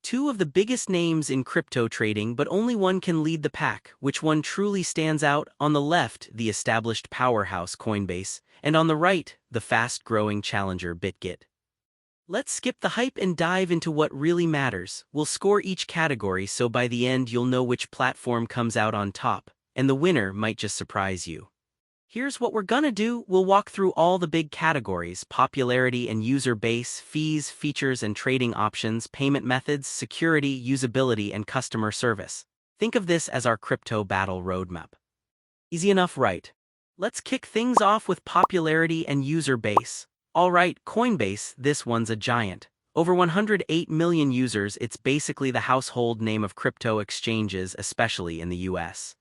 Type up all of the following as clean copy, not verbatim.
Two of the biggest names in crypto trading, but only one can lead the pack. Which one truly stands out? On the left, the established powerhouse Coinbase, and on the right, the fast-growing challenger Bitget. Let's skip the hype and dive into what really matters. We'll score each category so by the end you'll know which platform comes out on top, and the winner might just surprise you. Here's what we're gonna do. We'll walk through all the big categories: popularity and user base, fees, features and trading options, payment methods, security, usability, and customer service. Think of this as our crypto battle roadmap. Easy enough, right? Let's kick things off with popularity and user base. Alright, Coinbase, this one's a giant. Over 108 million users, it's basically the household name of crypto exchanges, especially in the US.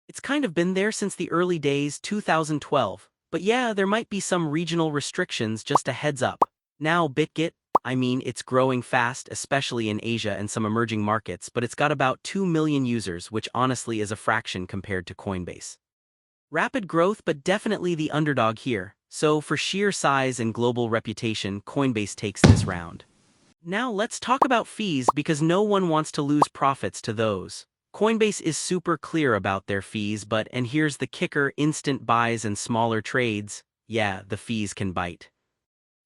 It's kind of been there since the early days, 2012. But yeah, there might be some regional restrictions, just a heads up. Now Bitget, it's growing fast, especially in Asia and some emerging markets, but it's got about 2 million users, which honestly is a fraction compared to Coinbase. Rapid growth, but definitely the underdog here. So for sheer size and global reputation, Coinbase takes this round. Now let's talk about fees, because no one wants to lose profits to those. Coinbase is super clear about their fees, and here's the kicker: instant buys and smaller trades, yeah, the fees can bite.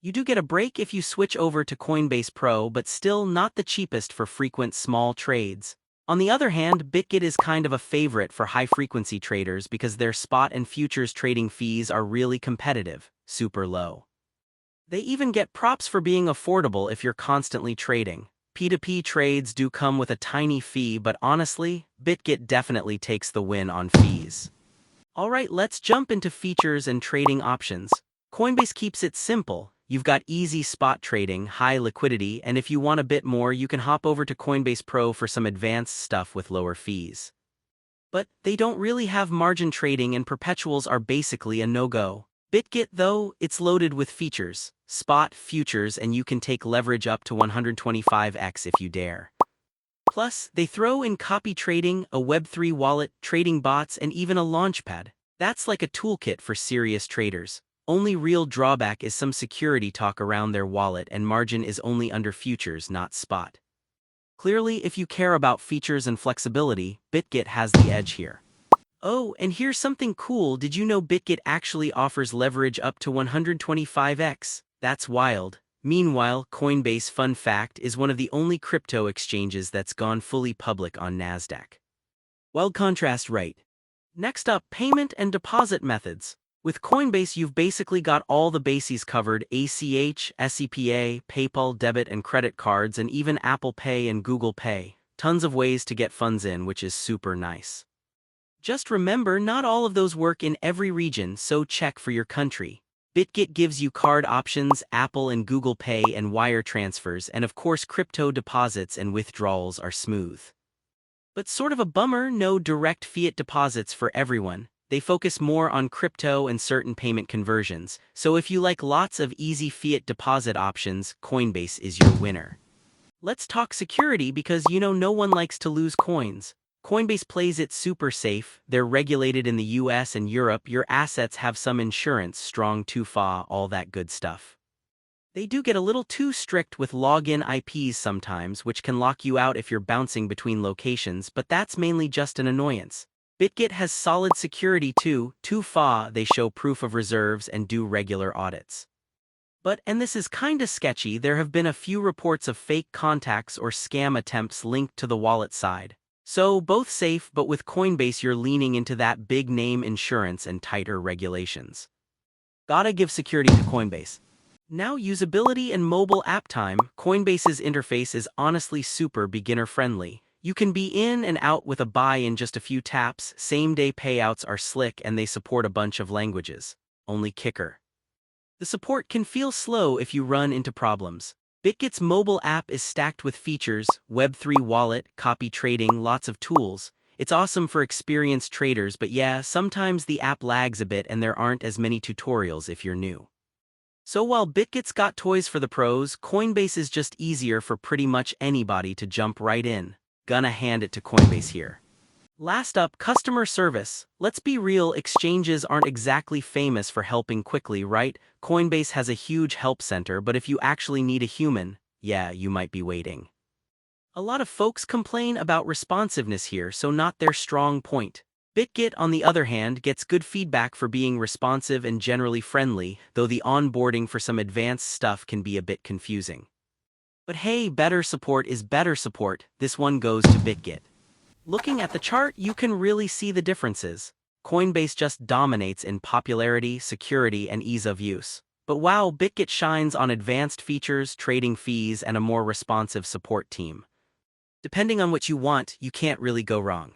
You do get a break if you switch over to Coinbase Pro, but still not the cheapest for frequent small trades. On the other hand, Bitget is kind of a favorite for high-frequency traders because their spot and futures trading fees are really competitive, super low. They even get props for being affordable if you're constantly trading. P2P trades do come with a tiny fee, but honestly, Bitget definitely takes the win on fees. Alright, let's jump into features and trading options. Coinbase keeps it simple. You've got easy spot trading, high liquidity, and if you want a bit more, you can hop over to Coinbase Pro for some advanced stuff with lower fees. But they don't really have margin trading, and perpetuals are basically a no-go. Bitget, though, it's loaded with features: spot, futures, and you can take leverage up to 125x if you dare. Plus, they throw in copy trading, a Web3 wallet, trading bots, and even a launchpad. That's like a toolkit for serious traders. Only real drawback is some security talk around their wallet, and margin is only under futures, not spot. Clearly, if you care about features and flexibility, Bitget has the edge here. Oh, and here's something cool: did you know Bitget actually offers leverage up to 125x? That's wild. Meanwhile, Coinbase, fun fact, is one of the only crypto exchanges that's gone fully public on Nasdaq. Wild contrast, right? Next up, payment and deposit methods. With Coinbase, you've basically got all the bases covered: ACH, SEPA, PayPal, debit and credit cards, and even Apple Pay and Google Pay. Tons of ways to get funds in, which is super nice. Just remember, not all of those work in every region, so check for your country. Bitget gives you card options, Apple and Google Pay, and wire transfers, and of course crypto deposits and withdrawals are smooth. But sort of a bummer, no direct fiat deposits for everyone. They focus more on crypto and certain payment conversions, so if you like lots of easy fiat deposit options, Coinbase is your winner. Let's talk security, because no one likes to lose coins. Coinbase plays it super safe. They're regulated in the US and Europe. Your assets have some insurance, strong 2FA, all that good stuff. They do get a little too strict with login IPs sometimes, which can lock you out if you're bouncing between locations, but that's mainly just an annoyance. Bitget has solid security too, 2FA, they show proof of reserves and do regular audits. But, and this is kinda sketchy, there have been a few reports of fake contacts or scam attempts linked to the wallet side. So, both safe, but with Coinbase you're leaning into that big name insurance and tighter regulations. Gotta give security to Coinbase. Now, usability and mobile app time. Coinbase's interface is honestly super beginner-friendly. You can be in and out with a buy in just a few taps, same-day payouts are slick, and they support a bunch of languages. Only kicker: the support can feel slow if you run into problems. Bitget's mobile app is stacked with features: Web3 wallet, copy trading, lots of tools. It's awesome for experienced traders, but yeah, sometimes the app lags a bit and there aren't as many tutorials if you're new. So while Bitget's got toys for the pros, Coinbase is just easier for pretty much anybody to jump right in. Gonna hand it to Coinbase here. Last up, customer service. Let's be real, exchanges aren't exactly famous for helping quickly, right? Coinbase has a huge help center, but if you actually need a human, yeah, you might be waiting. A lot of folks complain about responsiveness here, so not their strong point. Bitget, on the other hand, gets good feedback for being responsive and generally friendly, though the onboarding for some advanced stuff can be a bit confusing. But hey, better support is better support. This one goes to Bitget. Looking at the chart, you can really see the differences. Coinbase just dominates in popularity, security, and ease of use. But wow, Bitget shines on advanced features, trading fees, and a more responsive support team. Depending on what you want, you can't really go wrong.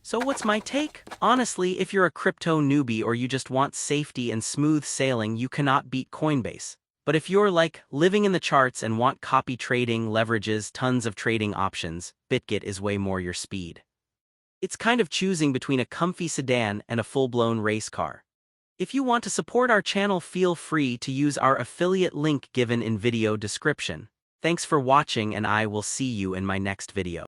So what's my take? Honestly, if you're a crypto newbie or you just want safety and smooth sailing, you cannot beat Coinbase. But if you're like living in the charts and want copy trading, leverages, tons of trading options, Bitget is way more your speed. It's kind of choosing between a comfy sedan and a full-blown race car. If you want to support our channel, feel free to use our affiliate link given in video description. Thanks for watching, and I will see you in my next video.